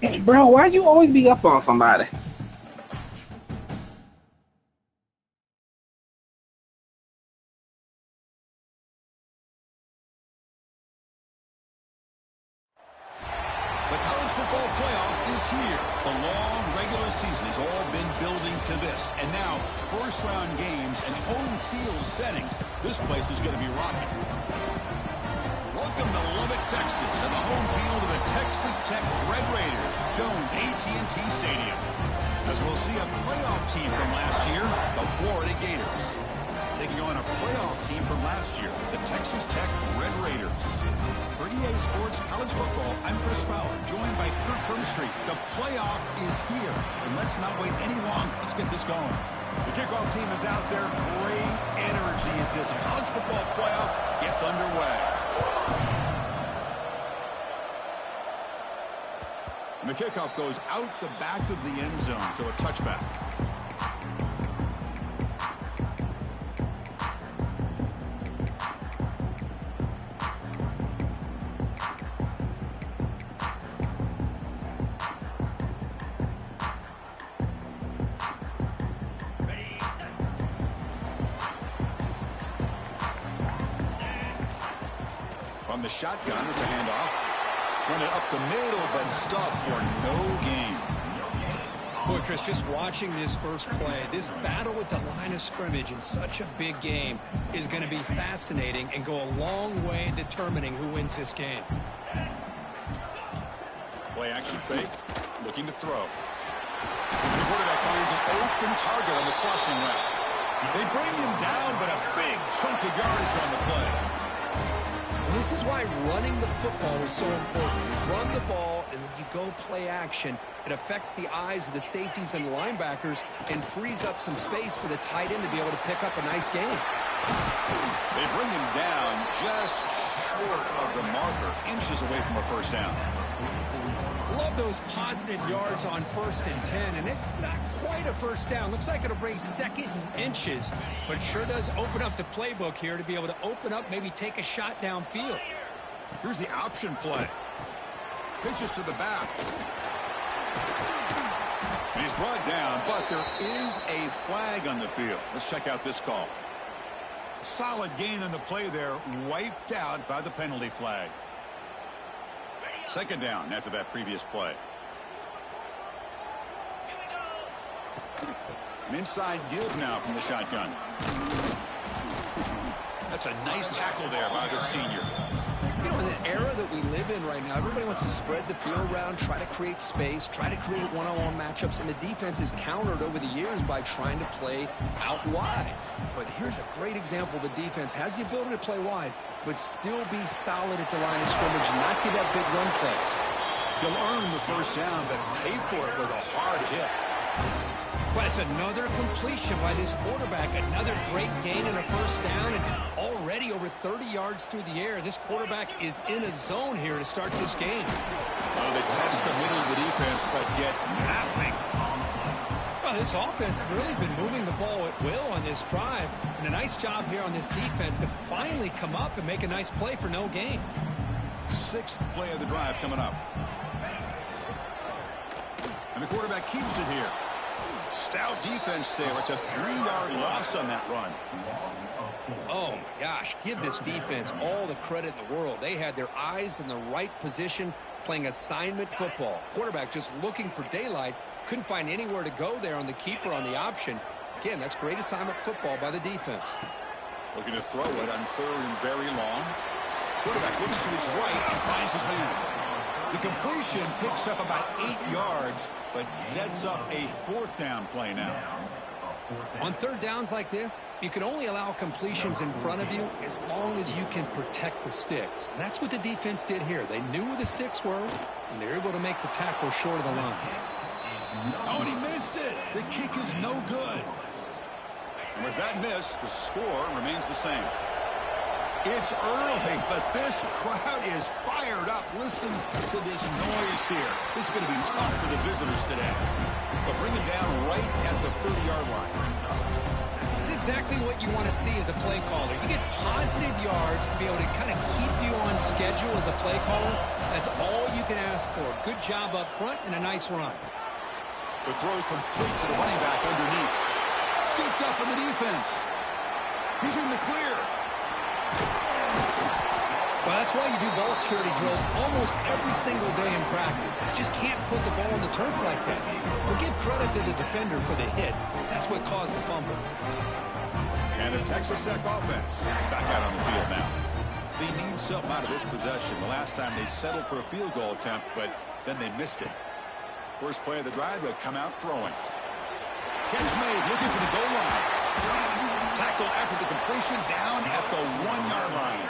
Hey, bro, why you always be up on somebody? The college football playoff is here. The long regular season has all been building to this. And now, first-round games and home field settings. This place is going to be rocking. Welcome to Lubbock, Texas, and the home field of the Texas Tech Red Raiders, Jones AT&T Stadium. As we'll see a playoff team from last year, the Florida Gators, taking on a playoff team from last year, the Texas Tech Red Raiders. For EA Sports College Football, I'm Chris Fowler, joined by Kirk Hermstreet. The playoff is here, and let's not wait any longer. Let's get this going. The kickoff team is out there. Great energy as this college football playoff gets underway. And the kickoff goes out the back of the end zone, so a touchback. From the shotgun, it's a handoff. Run it up the middle, but stuffed for no gain. Boy, Chris, just watching this first play, this battle with the line of scrimmage in such a big game is going to be fascinating and go a long way in determining who wins this game. Play action fake, looking to throw. The quarterback finds an open target on the crossing route. They bring him down, but a big chunk of yardage on the play. This is why running the football is so important. You run the ball, and then you go play action. It affects the eyes of the safeties and the linebackers and frees up some space for the tight end to be able to pick up a nice gain. They bring him down just short of the marker, inches away from a first down. Love those positive yards on 1st and 10, and it's not quite a first down. Looks like it'll bring 2nd and inches, but sure does open up the playbook here to be able to open up, maybe take a shot downfield. Here's the option play. Pitches to the back. And he's brought down, but there is a flag on the field. Let's check out this call. Solid gain on the play there, wiped out by the penalty flag. 2nd down after that previous play. An inside give now from the shotgun. That's a nice tackle there by the senior. You know, in the era that we live in right now, everybody wants to spread the field around, try to create space, try to create one-on-one matchups, and the defense is countered over the years by trying to play out wide. But here's a great example. The defense has the ability to play wide, but still be solid at the line of scrimmage and not give up big run plays. He'll earn the first down, but pay for it with a hard hit. But it's another completion by this quarterback. Another great gain in a first down, and already over 30 yards through the air. This quarterback is in a zone here to start this game. Oh, they test the middle of the defense, but get nothing. Well, this offense has really been moving the ball at will on this drive, and a nice job here on this defense to finally come up and make a nice play for no gain. 6th play of the drive coming up. And the quarterback keeps it here. Stout defense there. It's a 3-yard loss on that run. Oh, my gosh. Give this defense all the credit in the world. They had their eyes in the right position, playing assignment football. Quarterback just looking for daylight. Couldn't find anywhere to go there on the keeper on the option. Again, that's great assignment football by the defense. Looking to throw it on 3rd and very long. Quarterback looks to his right and finds his man. The completion picks up about 8 yards, but sets up a 4th down play now. On 3rd downs like this, you can only allow completions in front of you as long as you can protect the sticks. And that's what the defense did here. They knew where the sticks were, and they were able to make the tackle short of the line. Oh, and he missed it. The kick is no good. And with that miss, the score remains the same. It's early, but this crowd is fired up. Listen to this noise here. This is going to be tough for the visitors today. But bring it down right at the 30-yard line. This is exactly what you want to see as a play caller. You get positive yards to be able to kind of keep you on schedule as a play caller. That's all you can ask for. Good job up front and a nice run. The throw complete to the running back underneath. Scooped up in the defense. He's in the clear. Well, that's why you do ball security drills almost every single day in practice. You just can't put the ball on the turf like that. But give credit to the defender for the hit, because that's what caused the fumble. And the Texas Tech offense is back out on the field now. They need something out of this possession. The last time they settled for a field goal attempt, but then they missed it. First play of the drive, they'll come out throwing. Catch made, looking for the goal line. Tackle after the completion, down at the 1-yard line.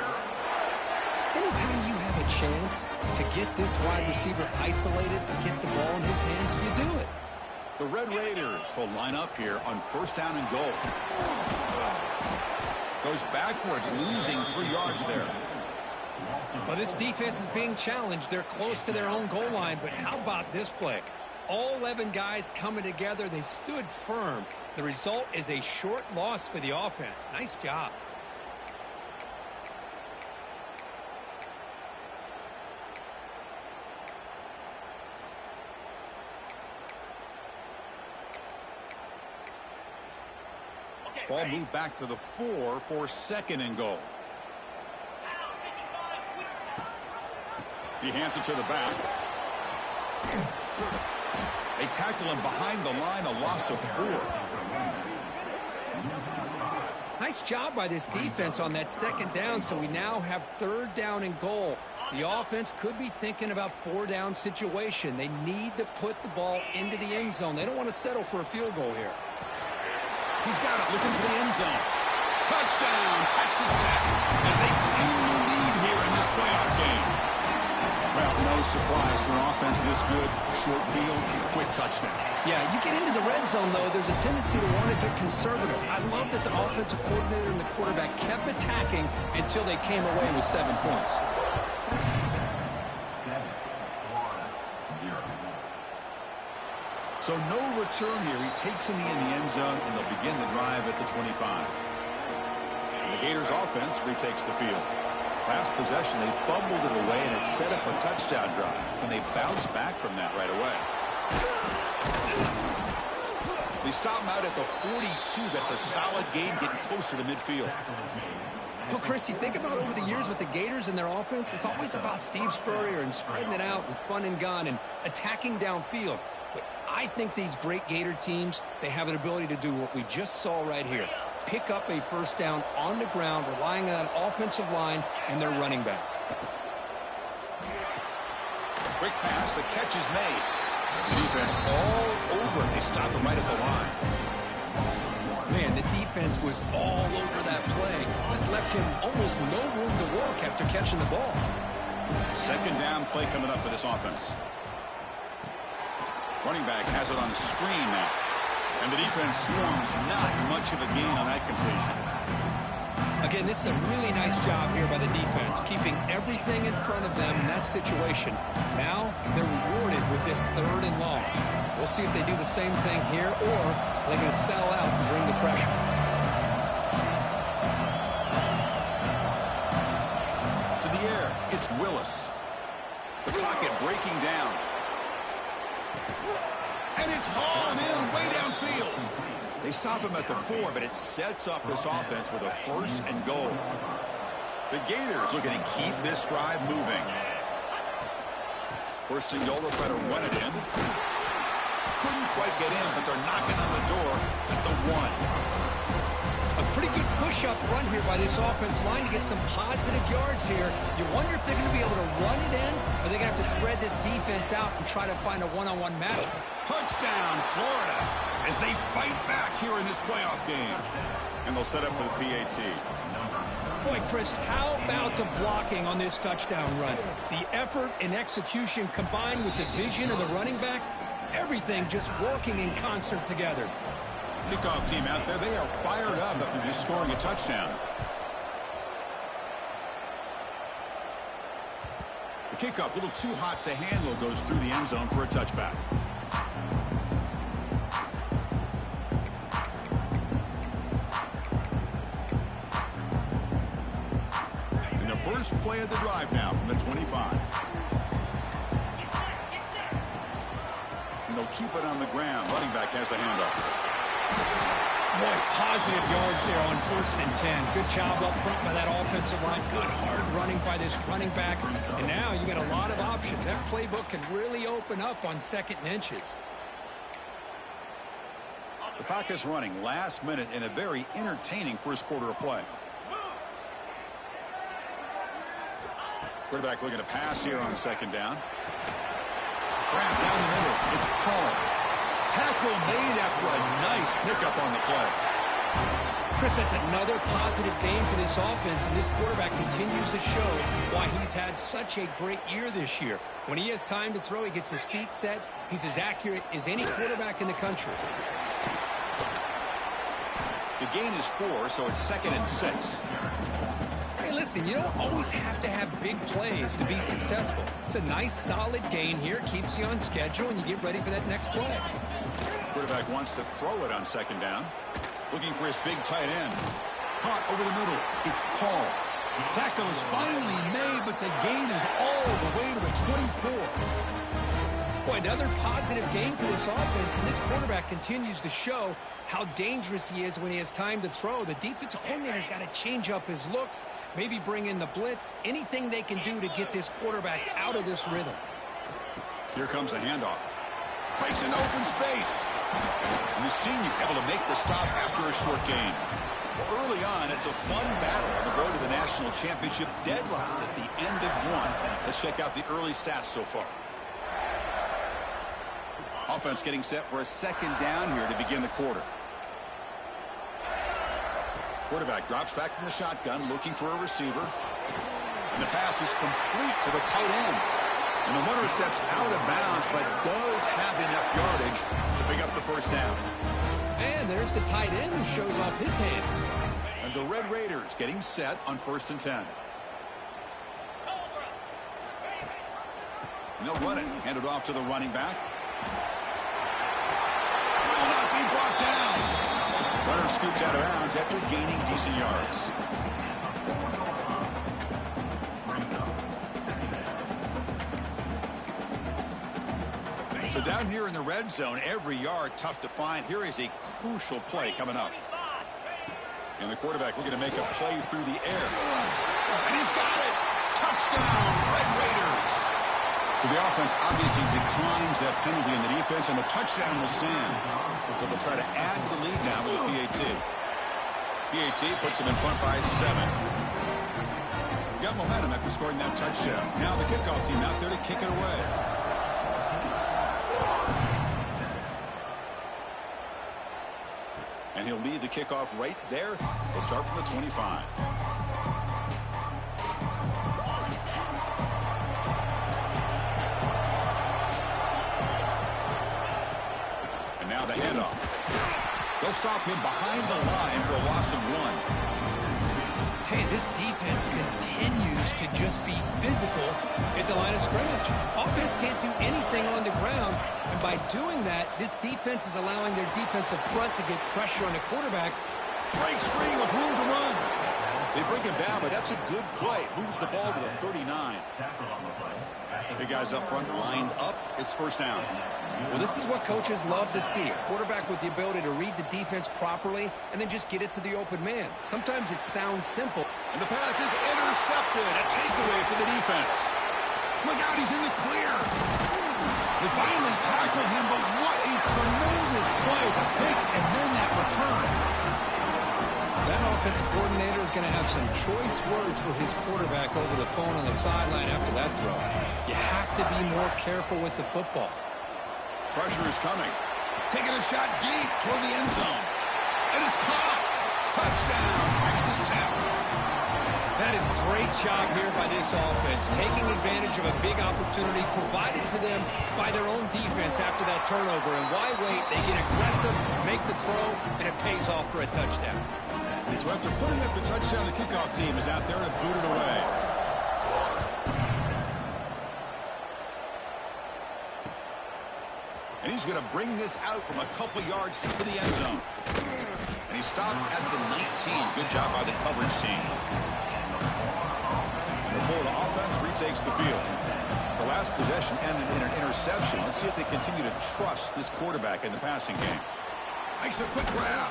Anytime you have a chance to get this wide receiver isolated and get the ball in his hands, you do it. The Red Raiders will line up here on first down and goal. Goes backwards, losing 3 yards there. Well, this defense is being challenged. They're close to their own goal line, but how about this play? All 11 guys coming together. They stood firm. The result is a short loss for the offense. Nice job. Ball moved back to the 4 for second and goal. He hands it to the back. They tackle him behind the line, a loss of 4. Nice job by this defense on that second down, so we now have third down and goal. The offense could be thinking about 4-down situation. They need to put the ball into the end zone. They don't want to settle for a field goal here. He's got it, looking for the end zone. Touchdown, Texas Tech, as they claim the lead here in this playoff game. Well, no surprise for an offense this good. Short field, quick touchdown. Yeah, you get into the red zone, though, there's a tendency to want to get conservative. I love that the offensive coordinator and the quarterback kept attacking until they came away with 7 points. So no return here. He takes him in the end zone, and they'll begin the drive at the 25. And the Gators offense retakes the field. Last possession, they fumbled it away, and it set up a touchdown drive. And they bounce back from that right away. They stop him out at the 42. That's a solid game, getting closer to midfield. Well, Chris, you think about over the years with the Gators and their offense, it's always about Steve Spurrier and spreading it out and fun and gun and attacking downfield. But I think these great Gator teams, they have an ability to do what we just saw right here. Pick up a first down on the ground, relying on that offensive line and their running back. Quick pass, the catch is made. The defense all over it. They stop him right at the line. Man, the defense was all over that play. Just left him almost no room to work after catching the ball. Second down play coming up for this offense. Running back has it on the screen now. And the defense swarms, not much of a gain on that completion. Again, this is a really nice job here by the defense, keeping everything in front of them in that situation. Now they're rewarded with this third and long. We'll see if they do the same thing here, or they're going to sell out and bring the pressure. To the air, it's Willis. The pocket breaking down. And it's hauled in way downfield. They stop him at the 4, but it sets up this offense with a first and goal. The Gators looking to keep this drive moving. First and goal, they'll try to run it in. Couldn't quite get in, but they're knocking on the door at the 1. A pretty good push up front here by this offense line to get some positive yards here. You wonder if they're going to be able to run it in, or they're going to have to spread this defense out and try to find a one-on-one matchup. Touchdown, Florida, as they fight back here in this playoff game. And they'll set up for the PAT. Boy, Chris, how about the blocking on this touchdown run? The effort and execution combined with the vision of the running back, everything just working in concert together. Kickoff team out there, they are fired up after just scoring a touchdown. kickoff, a little too hot to handle, goes through the end zone for a touchback. And the first play of the drive now from the 25. And they'll keep it on the ground. Running back has the handoff. Boy, positive yards there on 1st and 10. Good job up front by that offensive line. Good hard running by this running back. And now you got a lot of options. That playbook can really open up on 2nd and inches. The clock is running last minute in a very entertaining first quarter of play. Quarterback looking to pass here on 2nd down. Grab down the middle. It's Paul. Tackle made after a nice pickup on the play. Chris, that's another positive game for this offense, and this quarterback continues to show why he's had such a great year this year. When he has time to throw, he gets his feet set. He's as accurate as any quarterback in the country. The gain is 4, so it's 2nd and 6. Hey, listen, you don't always have to have big plays to be successful. It's a nice, solid gain here. Keeps you on schedule, and you get ready for that next play. Quarterback wants to throw it on 2nd down. Looking for his big tight end. Caught over the middle. It's Paul. Tackle is finally made, but the gain is all the way to the 24. Boy, another positive game for this offense, and this quarterback continues to show how dangerous he is when he has time to throw. The defensive coordinator's got to change up his looks, maybe bring in the blitz, anything they can do to get this quarterback out of this rhythm. Here comes the handoff. Breaks into open space. And the senior able to make the stop after a short gain. Well, early on, it's a fun battle on the road to the national championship, deadlocked at the end of one. Let's check out the early stats so far. Offense getting set for a 2nd down here to begin the quarter. Quarterback drops back from the shotgun, looking for a receiver. And the pass is complete to the tight end. And the runner steps out of bounds, but does have enough yardage to pick up the 1st down. And there's the tight end who shows off his hands. And the Red Raiders getting set on 1st and 10. And they'll run it. Hand it off to the running back. Will not be brought down. Runner scoots out of bounds after gaining decent yards. So down here in the red zone, every yard tough to find. Here is a crucial play coming up. And the quarterback looking to make a play through the air. And he's got it! Touchdown, Red Raiders! So the offense obviously declines that penalty in the defense, and the touchdown will stand. So they'll try to add to the lead now with a PAT. PAT puts them in front by 7. Got momentum after scoring that touchdown. Now the kickoff team out there to kick it away. And he'll lead the kickoff right there. He'll start from the 25. And now the handoff. They'll stop him behind the line for a loss of 1. Hey, this defense continues to just be physical at the line of scrimmage. Offense can't do anything on the ground, and by doing that, this defense is allowing their defensive front to get pressure on the quarterback. Breaks free with room to run. They bring him down, but that's a good play. Moves the ball to the 39. Big guys up front lined up. It's 1st down. Well, this is what coaches love to see. A quarterback with the ability to read the defense properly and then just get it to the open man. Sometimes it sounds simple. And the pass is intercepted. A takeaway for the defense. Look out, he's in the clear. They finally tackle him, but what a tremendous play to pick and then that return. That offensive coordinator is going to have some choice words for his quarterback over the phone on the sideline after that throw. You have to be more careful with the football. Pressure is coming. Taking a shot deep toward the end zone. And it's caught. Touchdown, Texas Tech. That is a great job here by this offense, taking advantage of a big opportunity provided to them by their own defense after that turnover. And why wait? They get aggressive, make the throw, and it pays off for a touchdown. So after putting up the touchdown, the kickoff team is out there to boot it away. And he's going to bring this out from a couple yards deep in the end zone. And he stopped at the 19. Good job by the coverage team. And the Florida offense retakes the field. The last possession ended in an interception. Let's see if they continue to trust this quarterback in the passing game. Makes a quick grab.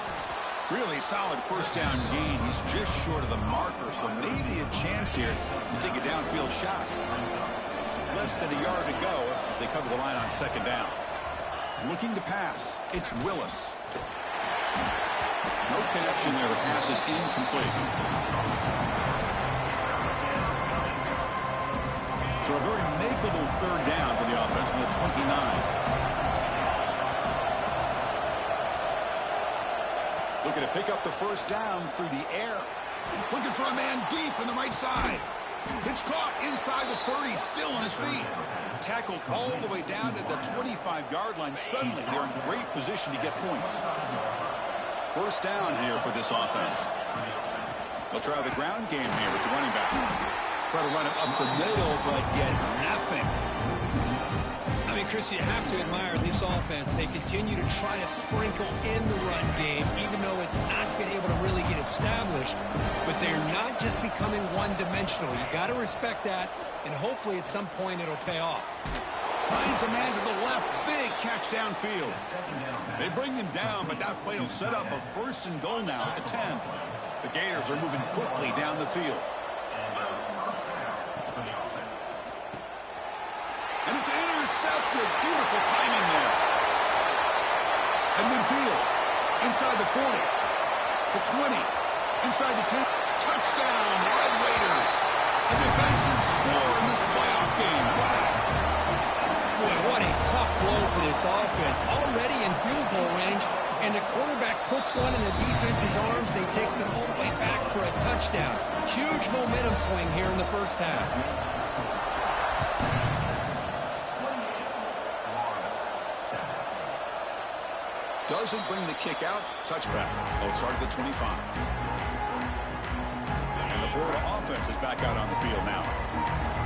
Really solid first down gain. He's just short of the marker, so maybe a chance here to take a downfield shot. Less than a yard to go as they cover the line on second down. Looking to pass. It's Willis. No connection there. The pass is incomplete. So a very makeable third down for the offense from the 29. Looking to pick up the first down through the air. Looking for a man deep on the right side. It's caught inside the 30, still on his feet. Tackled all the way down to the 25-yard line. Suddenly, they're in great position to get points. First down here for this offense. They'll try the ground game here with the running back. Try to run it up the middle, but get nothing. I mean, Chris, you have to admire this offense. They continue to try to sprinkle in the run game, even though it's not been able to really get established. But they're not just becoming one-dimensional. You got to respect that, and hopefully at some point it'll pay off. Finds a man to the left. Big catch downfield. They bring him down, but that play will set up a first and goal now at the 10. The Gators are moving quickly down the field. And it's intercepted. Beautiful timing there. And midfield. Inside the 40. The 20. Inside the 10. Touchdown, Red Raiders. A defensive score in this playoff game. Wow. Boy, what a tough blow for this offense. Already in field goal range, and the quarterback puts one in the defense's arms. They takes it all the way back for a touchdown. Huge momentum swing here in the first half. Doesn't bring the kick out. Touchback. They'll start at the 25. And the Florida offense is back out on the field now.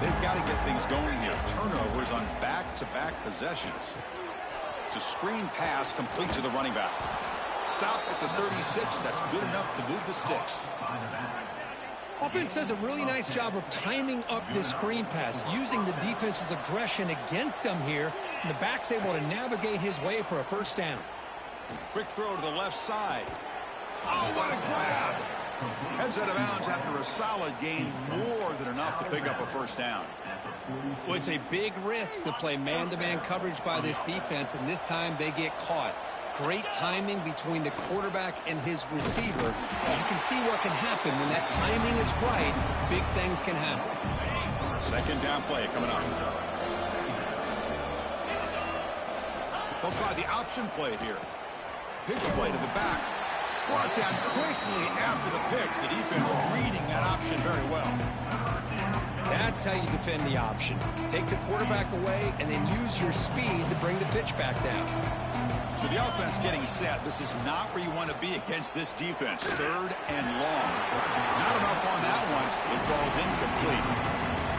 They've got to get things going here. Turnovers on back-to-back possessions. To screen pass complete to the running back. Stopped at the 36. That's good enough to move the sticks. Offense does a really nice job of timing up this screen pass, using the defense's aggression against them here. And the back's able to navigate his way for a first down. Quick throw to the left side. Oh, what a grab. Heads out of bounds after a solid gain, more than enough to pick up a first down. Well, it's a big risk to play man-to-man coverage by this defense, and this time they get caught. Great timing between the quarterback and his receiver. You can see what can happen when that timing is right. Big things can happen. Second down play coming up. They'll try the option play here. Pitch play to the back. Brought down quickly after the pitch. The defense reading that option very well. That's how you defend the option. Take the quarterback away and then use your speed to bring the pitch back down. So the offense getting set. This is not where you want to be against this defense. Third and long. Not enough on that one. It falls incomplete.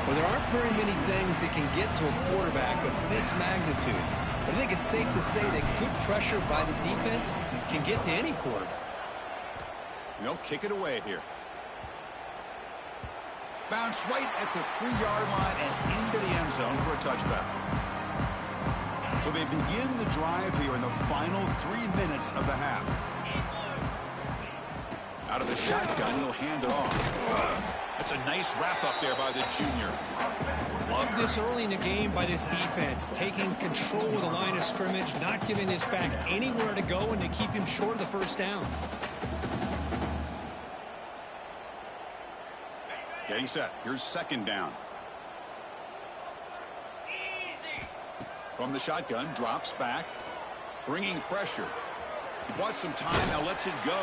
Well, there aren't very many things that can get to a quarterback of this magnitude. But I think it's safe to say that good pressure by the defense can get to any quarterback. They'll kick it away here. Bounce right at the 3-yard line and into the end zone for a touchback. So they begin the drive here in the final 3 minutes of the half. Out of the shotgun, he'll hand it off. That's a nice wrap-up there by the junior. Love this early in the game by this defense, taking control of the line of scrimmage, not giving this back anywhere to go, and to keep him short of the first down. Getting set. Here's second down. From the shotgun, drops back, bringing pressure. He bought some time, now lets it go.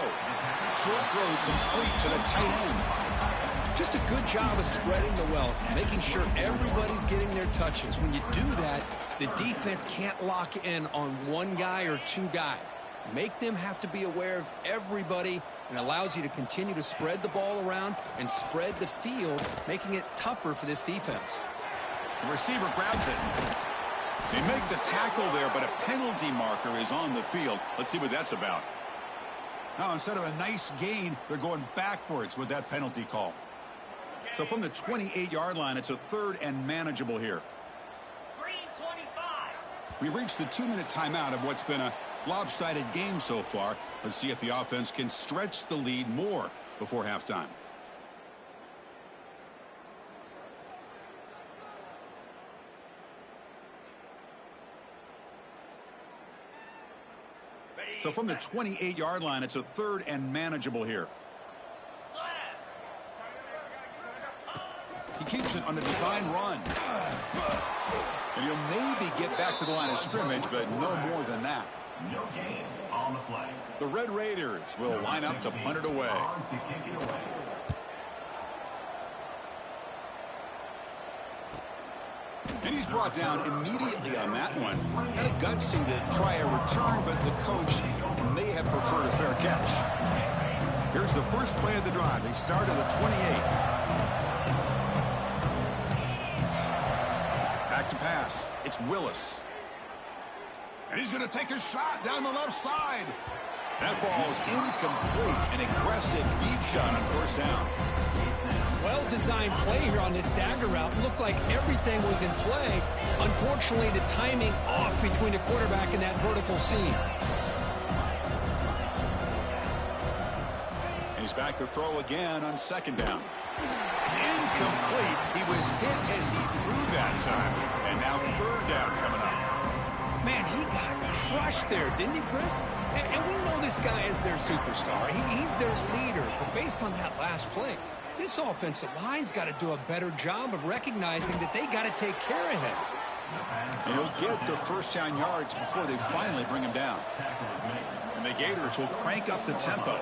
Short throw complete to the tight end. Just a good job of spreading the wealth, making sure everybody's getting their touches. When you do that, the defense can't lock in on one guy or two guys. Make them have to be aware of everybody, and allows you to continue to spread the ball around and spread the field, making it tougher for this defense. The receiver grabs it. They make the tackle there, but a penalty marker is on the field. Let's see what that's about. Now, instead of a nice gain, they're going backwards with that penalty call. So from the 28-yard line, it's a 3rd and manageable here. We've reached the 2-minute timeout of what's been a lopsided game so far. Let's see if the offense can stretch the lead more before halftime. So from the 28-yard line, it's a 3rd and manageable here. He keeps it on the design run. And he'll maybe get back to the line of scrimmage, but no more than that. No gain on the play. The Red Raiders will line up to punt it away. And he's brought down immediately on that one. Had a gutsy to try a return, but the coach may have preferred a fair catch. Here's the first play of the drive. They start at the 28. Back to pass. It's Willis. And he's going to take a shot down the left side. That ball is incomplete. An aggressive deep shot on 1st down. Well-designed play here on this dagger route. Looked like everything was in play. Unfortunately, the timing off between the quarterback and that vertical seam. He's back to throw again on 2nd down. It's incomplete. He was hit as he threw that time. And now 3rd down coming up. Man, he got crushed there, didn't he, Chris? And we know this guy is their superstar. He's their leader. But based on that last play, this offensive line's got to do a better job of recognizing that they got to take care of him. And he'll get the 1st down yards before they finally bring him down. And the Gators will crank up the tempo.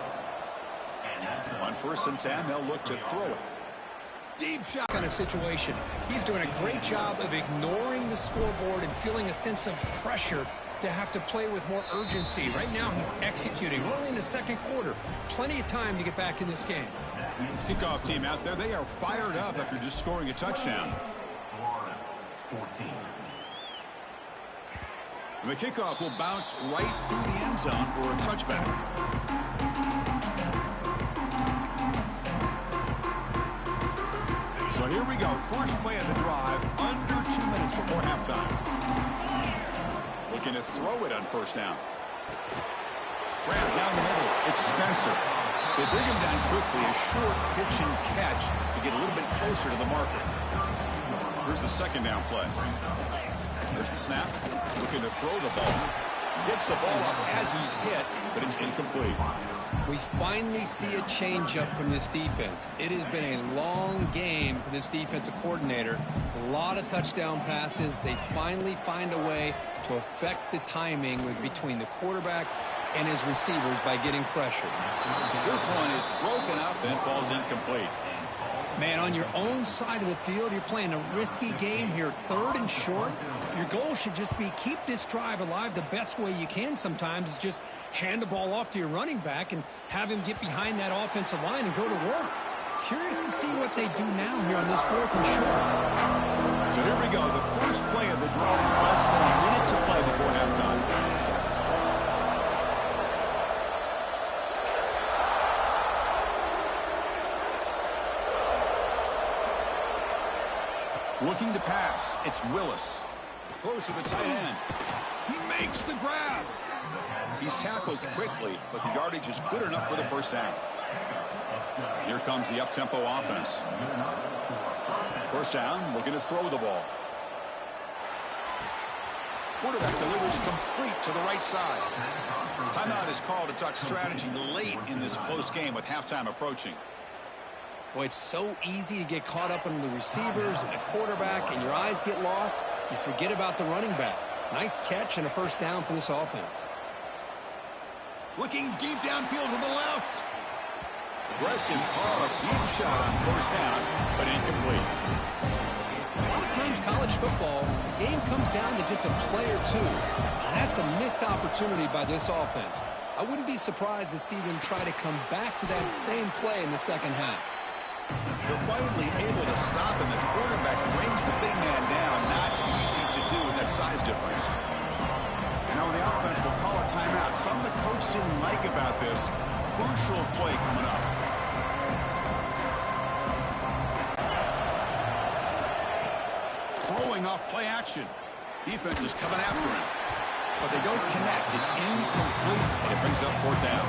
On 1st and 10, they'll look to throw it. Deep shot. Kind of situation. He's doing a great job of ignoring the scoreboard and feeling a sense of pressure to have to play with more urgency. Right now, he's executing. We're only in the 2nd quarter. Plenty of time to get back in this game. Kickoff team out there. They are fired up after just scoring a touchdown. And the kickoff will bounce right through the end zone for a touchback. So here we go. First play of the drive, under 2 minutes before halftime. Looking to throw it on 1st down. Grab down the middle. It's Spencer. They bring him down quickly. A short pitch and catch to get a little bit closer to the marker. Here's the 2nd down play. There's the snap. Looking to throw the ball. Gets the ball up as he's hit, but it's incomplete. We finally see a change-up from this defense. It has been a long game for this defensive coordinator. A lot of touchdown passes. They finally find a way to affect the timing between the quarterback and his receivers by getting pressure. This one is broken up and falls incomplete. Man, on your own side of the field, you're playing a risky game here, 3rd and short. Your goal should just be keep this drive alive the best way you can sometimes is just hand the ball off to your running back and have him get behind that offensive line and go to work. Curious to see what they do now here on this 4th and short. So here we go, the first play of the drive, less than a minute to play before halftime. Looking to pass, it's Willis. Throws to the tight end. He makes the grab. He's tackled quickly, but the yardage is good enough for the 1st down. Here comes the up-tempo offense. 1st down, looking to throw the ball. Quarterback delivers complete to the right side. Timeout is called to talk strategy late in this close game with halftime approaching. Boy, it's so easy to get caught up in the receivers and the quarterback, and your eyes get lost. You forget about the running back. Nice catch and a 1st down for this offense. Looking deep downfield to the left. Aggressive call, a deep shot on 1st down, but incomplete. A lot of times college football, the game comes down to just a play or two. And that's a missed opportunity by this offense. I wouldn't be surprised to see them try to come back to that same play in the 2nd half. They're finally able to stop him. The quarterback brings the big man down. Not easy to do with that size difference. like about this? Crucial play coming up. Throwing off play action. Defense is coming after him. But they don't connect. It's incomplete, and it brings up 4th down.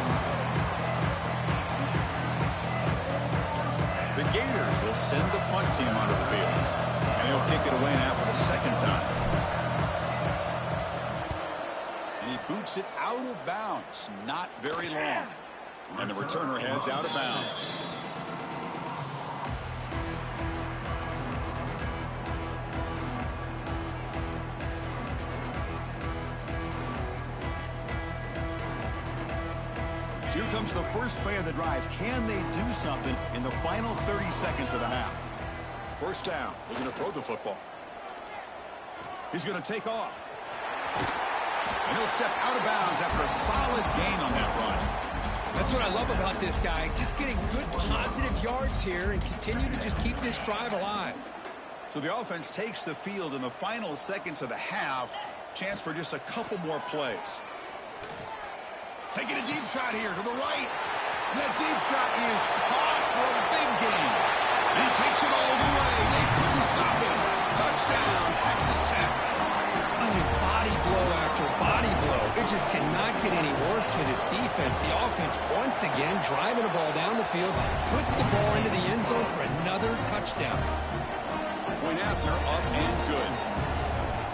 The Gators will send the punt team onto the field. And he'll kick it away now for the 2nd time. And he boots it out of bounds. Not very long. And the returner heads out of bounds. Here comes the first play of the drive. Can they do something in the final 30 seconds of the half? 1st down. They're going to throw the football. He's going to take off. And he'll step out of bounds after a solid gain on that run. That's what I love about this guy. Just getting good positive yards here and continue to just keep this drive alive. So the offense takes the field in the final seconds of the half. Chance for just a couple more plays. Taking a deep shot here to the right. And that deep shot is caught for a big gain. And he takes it all the way. They couldn't stop him. Touchdown, Texas Tech. I mean, body blow after body blow. It just cannot get any worse for this defense. The offense, once again, driving the ball down the field, puts the ball into the end zone for another touchdown. Point after, up and good.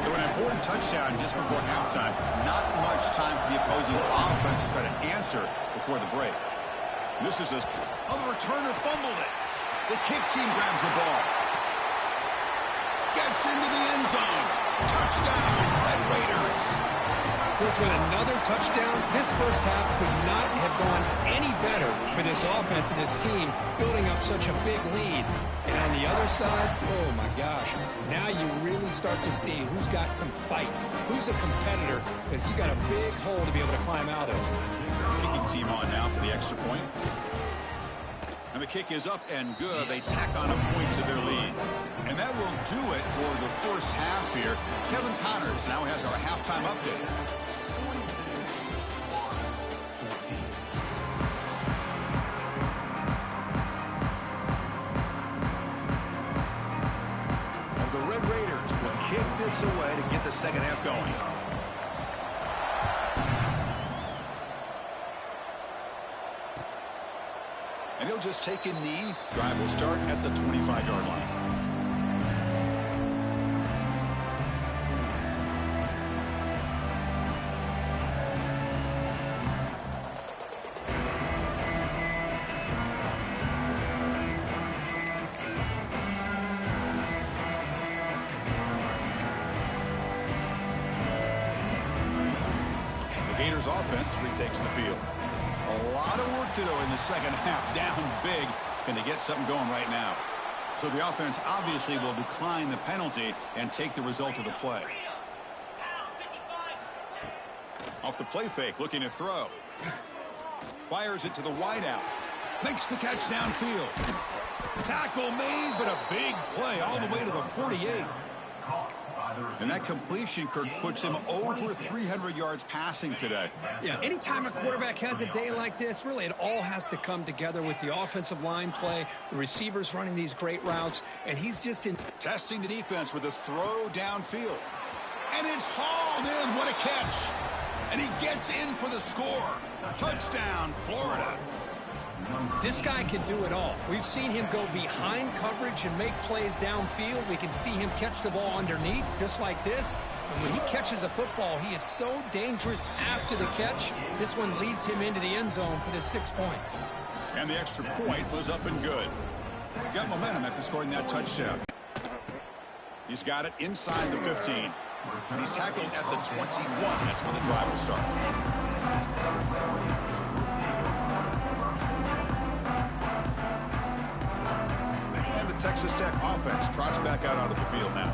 So an important touchdown just before halftime. Not much time for the opposing offense to try to answer before the break. This is the returner fumbled it. The kick team grabs the ball. Gets into the end zone. Touchdown, Red Raiders. Chris, with another touchdown, this first half could not have gone any better for this offense and this team, building up such a big lead. And on the other side, oh my gosh, now you really start to see who's got some fight, who's a competitor, because you got a big hole to be able to climb out of. Kicking team on now for the extra point. And the kick is up and good. They tack on a point to their lead. And that will do it for the first half here. Kevin Connors now has our halftime update. And the Red Raiders will kick this away to get the second half going. And he'll just take a knee. Drive will start at the 25-yard line. The Gators offense retakes the field. A lot of work to do in the second half, down big, and to get something going right now. So the offense obviously will decline the penalty and take the result of the play. Off the play fake, looking to throw. Fires it to the wideout. Makes the catch downfield. Tackle made, but a big play all the way to the 48. And that completion, Kirk, puts him over 300 yards passing today. Yeah, anytime a quarterback has a day like this, really it all has to come together with the offensive line play, the receivers running these great routes, and he's just in. Testing the defense with a throw downfield. And it's hauled in. What a catch. And he gets in for the score. Touchdown, Florida. This guy can do it all. We've seen him go behind coverage and make plays downfield. We can see him catch the ball underneath, just like this. And when he catches a football, he is so dangerous after the catch. This one leads him into the end zone for the 6 points. And the extra point was up and good. Got momentum after scoring that touchdown. He's got it inside the 15. And he's tackled at the 21. That's where the drive will start. And the Texas Tech offense trots back out onto the field now.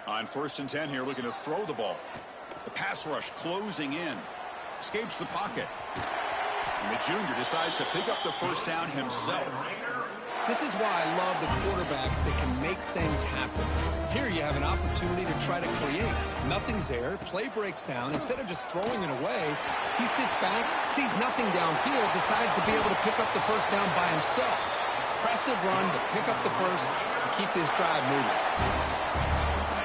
On 1st and 10 here, looking to throw the ball. The pass rush closing in. Escapes the pocket. And the junior decides to pick up the first down himself. This is why I love the quarterbacks that can make things happen. Here you have an opportunity to try to create. Nothing's there. Play breaks down. Instead of just throwing it away, he sits back, sees nothing downfield, decides to be able to pick up the first down by himself. Impressive run to pick up the first and keep this drive moving.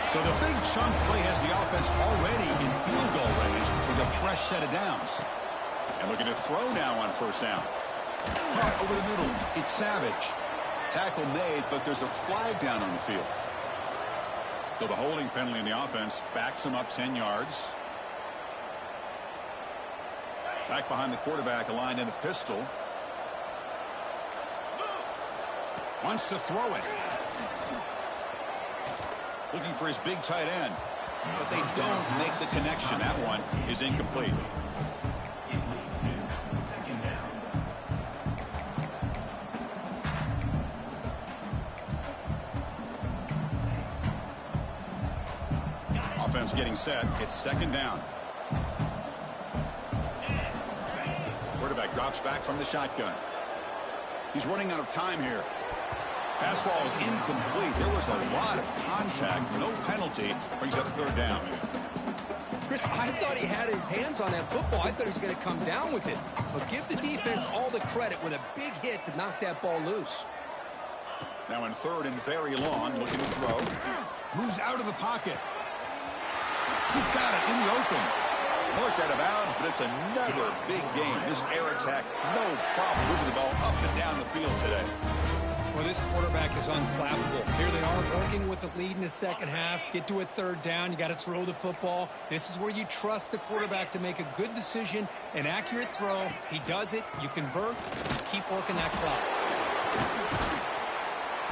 So the big chunk play has the offense already in field goal range with a fresh set of downs. And looking to throw now on first down. Caught over the middle. It's Savage. Tackle made, but there's a flag down on the field. So the holding penalty in the offense backs him up 10 yards. Back behind the quarterback, aligned in the pistol. Wants to throw it. Looking for his big tight end. But they don't make the connection. That one is incomplete. Offense getting set. It's second down. Quarterback drops back from the shotgun. He's running out of time here. Pass ball is incomplete. There was a lot of contact. No penalty. Brings up third down. Chris, I thought he had his hands on that football. I thought he was going to come down with it. But give the defense all the credit with a big hit to knock that ball loose. Now in third and very long. Looking to throw. Moves out of the pocket. He's got it in the open. Worked out of bounds, but it's another big game. This air attack, no problem moving the ball up and down the field today. Well, this quarterback is unflappable. Here they are working with the lead in the second half. Get to a third down. You got to throw the football. This is where you trust the quarterback to make a good decision, an accurate throw. He does it. You convert. You keep working that clock.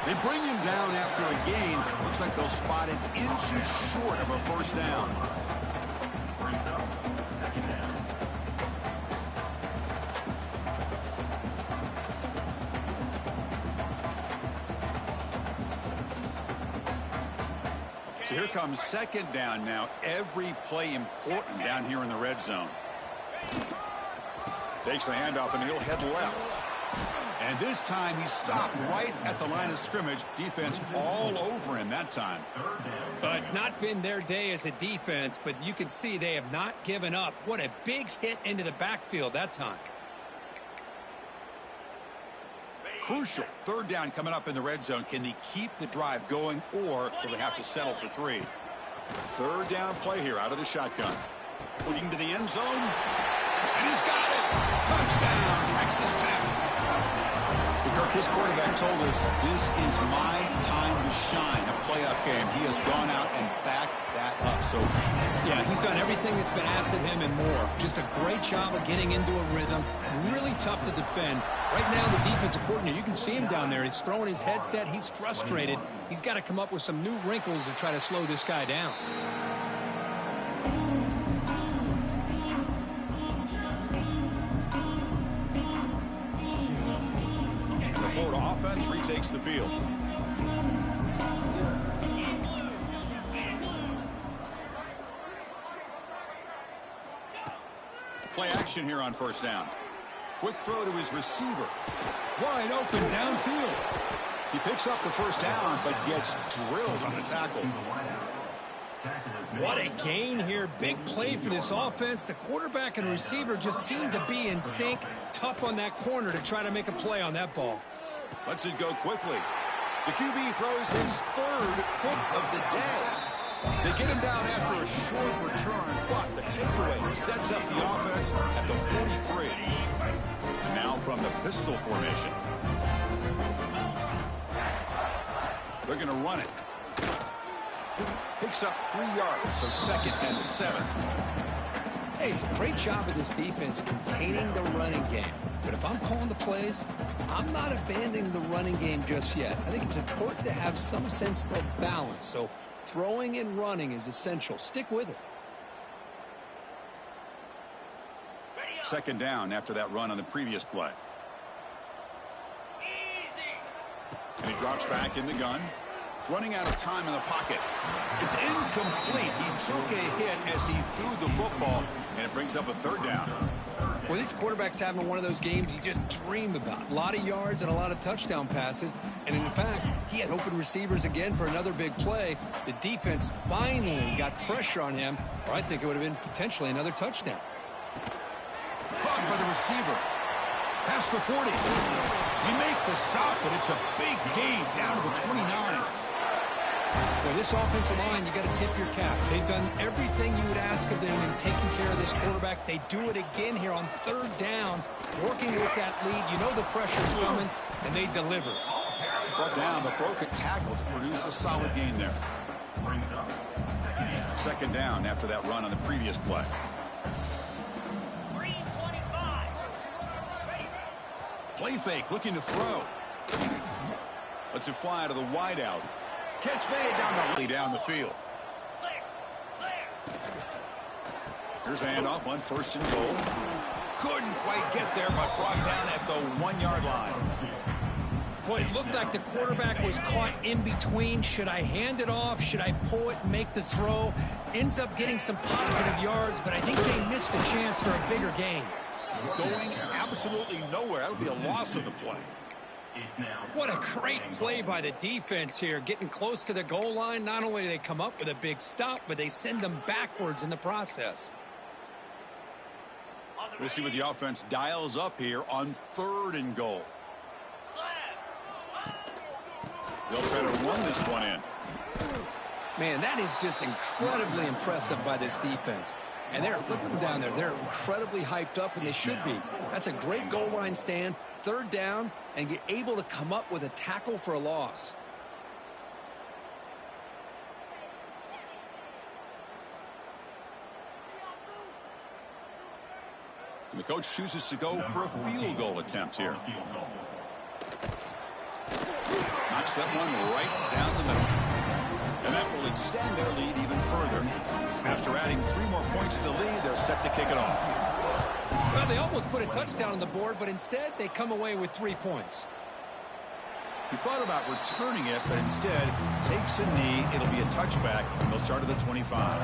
They bring him down after a gain. Looks like they'll spot it inches short of a first down. So here comes second down now. Every play important down here in the red zone. Takes the handoff and he'll head left. And this time he stopped right at the line of scrimmage. Defense all over him that time. It's not been their day as a defense, but you can see they have not given up. What a big hit into the backfield that time. Crucial. Third down coming up in the red zone. Can they keep the drive going, or will they have to settle for three? Third down play here out of the shotgun. Looking to the end zone. And he's got it. Touchdown, Texas Tech. Kirk, this quarterback told us this is my time to shine, a playoff game. He has gone out and backed that up so far. Yeah, he's done everything that's been asked of him and more. Just a great job of getting into a rhythm. Really tough to defend. Right now, the defensive coordinator, you can see him down there. He's throwing his headset. He's frustrated. He's got to come up with some new wrinkles to try to slow this guy down. Offense retakes the field. Play action here on first down. Quick throw to his receiver. Wide open downfield. He picks up the first down, but gets drilled on the tackle. What a gain here. Big play for this offense. The quarterback and receiver just seem to be in sync. Tough on that corner to try to make a play on that ball. Lets it go quickly. The QB throws his third pick of the day. They get him down after a short return, but the takeaway sets up the offense at the 43. And now from the pistol formation. They're going to run it. Picks up 3 yards, so 2nd and 7. Hey, it's a great job of this defense containing the running game. But if I'm calling the plays, I'm not abandoning the running game just yet. I think it's important to have some sense of balance. So throwing and running is essential. Stick with it. Second down after that run on the previous play. And he drops back in the gun. Running out of time in the pocket. It's incomplete. He took a hit as he threw the football, and it brings up a third down. Well, this quarterback's having one of those games you just dream about. A lot of yards and a lot of touchdown passes. And in fact, he had open receivers again for another big play. The defense finally got pressure on him, or I think it would have been potentially another touchdown. Caught by the receiver. Past the 40. You make the stop, but it's a big gain down to the 29. Well, this offensive line, you got to tip your cap. They've done everything you would ask of them in taking care of this quarterback. They do it again here on third down, working with that lead. You know the pressure's coming, and they deliver. Brought down, but broke a tackle to produce a solid gain there. Second down after that run on the previous play. Play fake, looking to throw. Lets it fly to the wideout. Catch made down the field. Here's a handoff on first and goal. Couldn't quite get there, but brought down at the 1-yard line. Boy, it looked like the quarterback was caught in between. Should I hand it off? Should I pull it and make the throw? Ends up getting some positive yards, but I think they missed a chance for a bigger gain. Going absolutely nowhere. That'll be a loss of the play. What a great play by the defense here. Getting close to the goal line, not only do they come up with a big stop, but they send them backwards in the process. We'll see what the offense dials up here on third and goal. They'll try to run this one in. Man, that is just incredibly impressive by this defense. And look at them down there. They're incredibly hyped up, and they should be. That's a great goal line stand, third down, and get able to come up with a tackle for a loss. And the coach chooses to go for a field goal attempt here. Knocks that one right down the middle. And that will extend their lead even further. After adding 3 more points to the lead, they're set to kick it off. Well, they almost put a touchdown on the board, but instead they come away with 3 points. He thought about returning it, but instead takes a knee. It'll be a touchback. They'll start at the 25.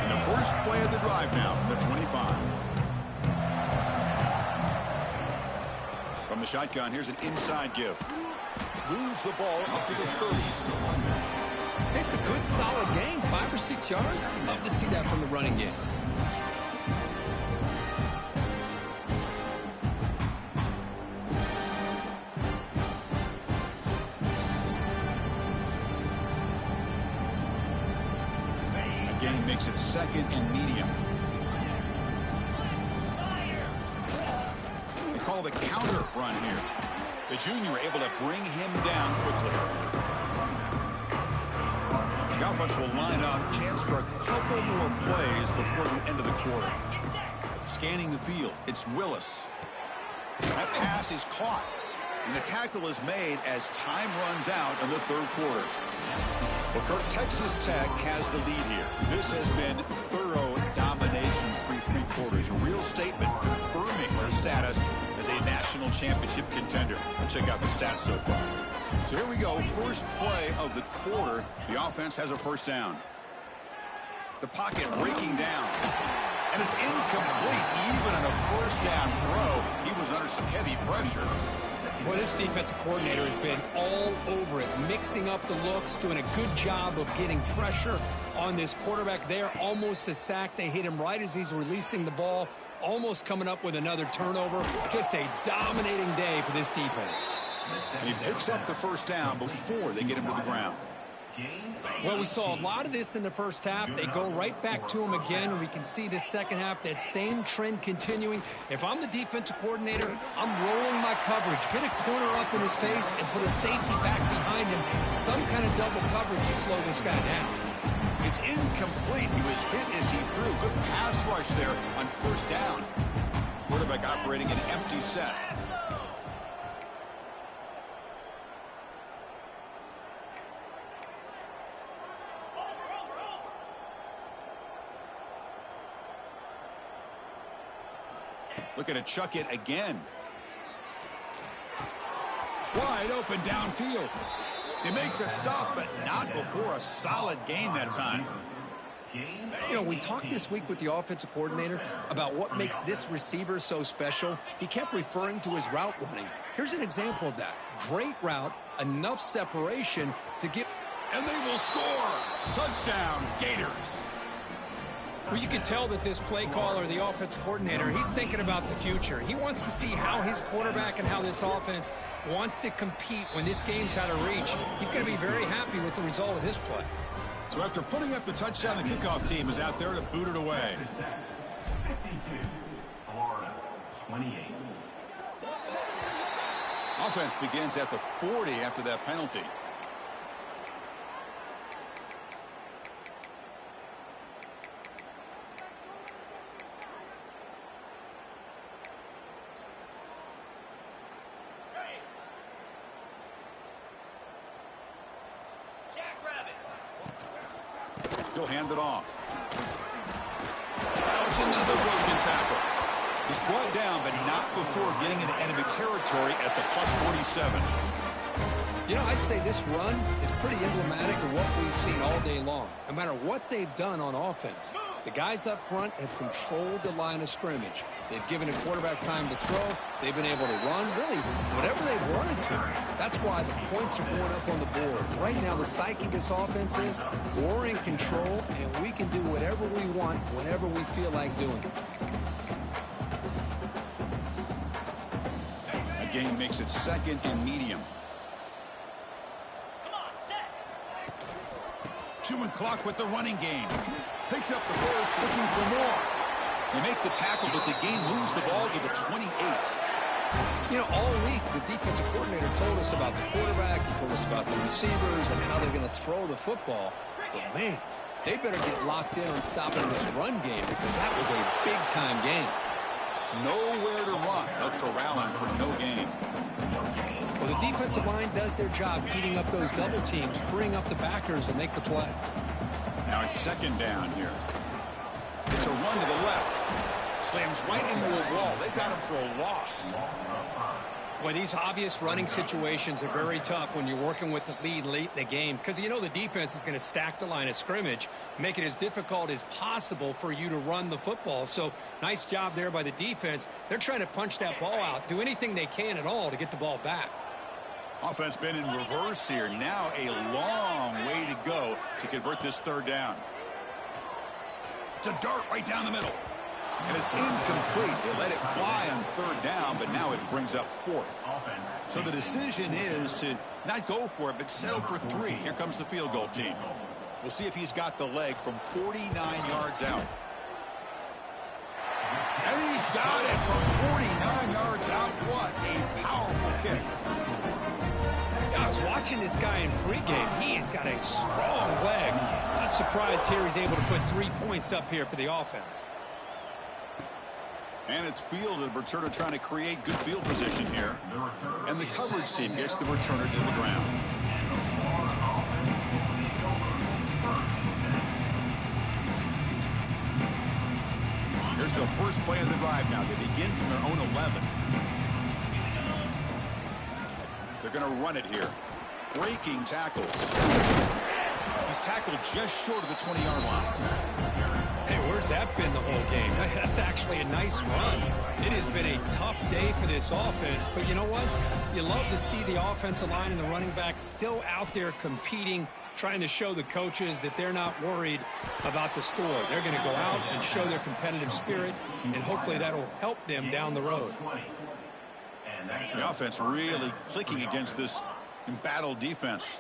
And the first play of the drive now from the 25. From the shotgun, here's an inside give. Moves the ball up to the 30. It's a good, solid game, 5 or 6 yards. Love to see that from the running game. Again, he makes it second and medium. They call the counter run here. The junior able to bring him down quickly. The offense will line up. Chance for a couple more plays before the end of the quarter. Scanning the field. It's Willis. That pass is caught. And the tackle is made as time runs out in the third quarter. Well, Kirk, Texas Tech has the lead here. This has been thorough domination through 3 quarters. A real statement confirming their status as a national championship contender. Let's check out the stats so far. So here we go. First play of the quarter. The offense has a first down. The pocket breaking down. And it's incomplete. Even in a first down throw, he was under some heavy pressure. Well, this defensive coordinator has been all over it, mixing up the looks, doing a good job of getting pressure on this quarterback there. Almost a sack. They hit him right as he's releasing the ball, almost coming up with another turnover. Just a dominating day for this defense. And he picks up the first down before they get him to the ground. Well, we saw a lot of this in the first half. They go right back to him again, and we can see the second half, that same trend continuing. If I'm the defensive coordinator, I'm rolling my coverage. Get a corner up in his face and put a safety back behind him. Some kind of double coverage to slow this guy down. It's incomplete. He was hit as he threw. Good pass rush there on first down. Quarterback operating an empty set. Looking to chuck it again. Wide open downfield. They make the stop, but not before a solid gain that time. You know, we talked this week with the offensive coordinator about what makes this receiver so special. He kept referring to his route running. Here's an example of that. Great route, enough separation to get... And they will score. Touchdown, Gators. Well, you can tell that this play caller, the offensive coordinator, he's thinking about the future. He wants to see how his quarterback and how this offense wants to compete when this game's out of reach. He's going to be very happy with the result of this play. So after putting up the touchdown, the kickoff team is out there to boot it away. 52, Florida, 28. Offense begins at the 40 after that penalty. He'll hand it off. That was another broken tackle. He's brought down, but not before getting into enemy territory at the +47. You know, I'd say this run is pretty emblematic of what we've seen all day long. No matter what they've done on offense, the guys up front have controlled the line of scrimmage. They've given a quarterback time to throw. They've been able to run, really, whatever they've wanted to. That's why the points are going up on the board. Right now, the psyche of this offense is we're in control, and we can do whatever we want whenever we feel like doing it. The game makes it second and medium. Chewing clock with the running game. Picks up the first, looking for more. They make the tackle, but the game moves the ball to the 28. You know, all week, the defensive coordinator told us about the quarterback. He told us about the receivers and how they're going to throw the football. But, man, they better get locked in on stopping this run game because that was a big-time game. Nowhere to run. They'll corral him for no gain. Well, the defensive line does their job eating up those double teams, freeing up the backers and make the play. Now it's second down here. It's a run to the left. Slams right into a wall. They've got him for a loss. Boy, these obvious running situations are very tough when you're working with the lead late in the game because you know the defense is going to stack the line of scrimmage, make it as difficult as possible for you to run the football. So nice job there by the defense. They're trying to punch that ball out, do anything they can at all to get the ball back. Offense been in reverse here. Now a long way to go to convert this third down. It's a dart right down the middle. And it's incomplete. They let it fly on third down, but now it brings up fourth. So the decision is to not go for it, but settle for 3. Here comes the field goal team. We'll see if he's got the leg from 49 yards out. And he's got it from 49 yards out. What a powerful kick. I was watching this guy in pregame. He has got a strong leg. Not surprised here he's able to put 3 points up here for the offense. And it's field, the returner trying to create good field position here. And the coverage team gets the returner to the ground. Here's the first play of the drive now. They begin from their own 11. They're going to run it here. Breaking tackles. He's tackled just short of the 20-yard line. Hey, where's that been the whole game? That's actually a nice run. It has been a tough day for this offense, but you know what? You love to see the offensive line and the running backs still out there competing, trying to show the coaches that they're not worried about the score. They're going to go out and show their competitive spirit, and hopefully that'll help them down the road. The offense really clicking against this embattled defense.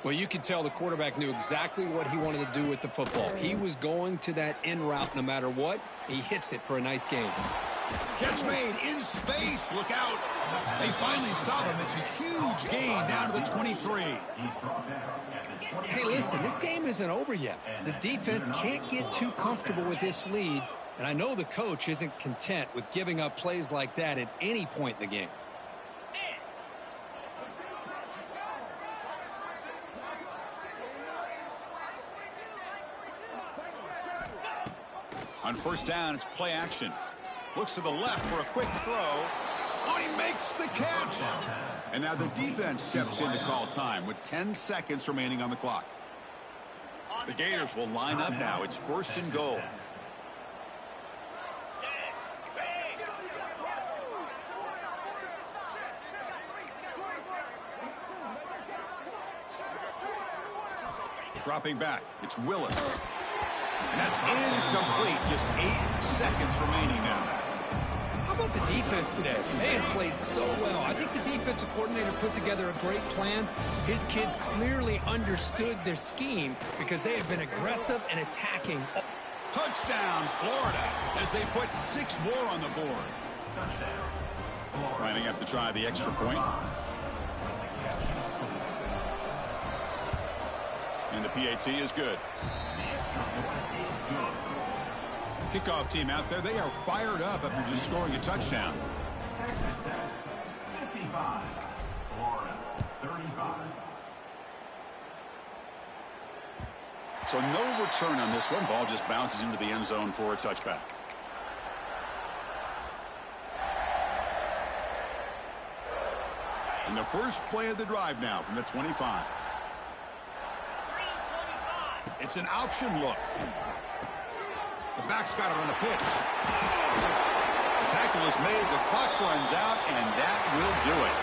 Well, you could tell the quarterback knew exactly what he wanted to do with the football. He was going to that in route no matter what. He hits it for a nice game. Catch made in space. Look out. They finally stop him. It's a huge gain down to the 23. Hey, listen, this game isn't over yet. The defense can't get too comfortable with this lead, and I know the coach isn't content with giving up plays like that at any point in the game. On first down, it's play action. Looks to the left for a quick throw. Oh, he makes the catch. And now the defense steps in to call time with 10 seconds remaining on the clock. The Gators will line up now. It's 1st and goal. Dropping back. It's Willis. And that's incomplete. Just 8 seconds remaining now. How about the defense today? They have played so well. I think the defensive coordinator put together a great plan. His kids clearly understood their scheme because they have been aggressive and attacking. Touchdown, Florida, as they put 6 more on the board. Lining up to try the extra point. And the PAT is good. Kickoff team out there, they are fired up after just scoring a touchdown. Texas Tech, 55. Florida, 35. So no return on this one. Ball just bounces into the end zone for a touchback. And the first play of the drive now from the 25. It's an option look. The back's got it on the pitch. The tackle is made. The clock runs out, and that will do it.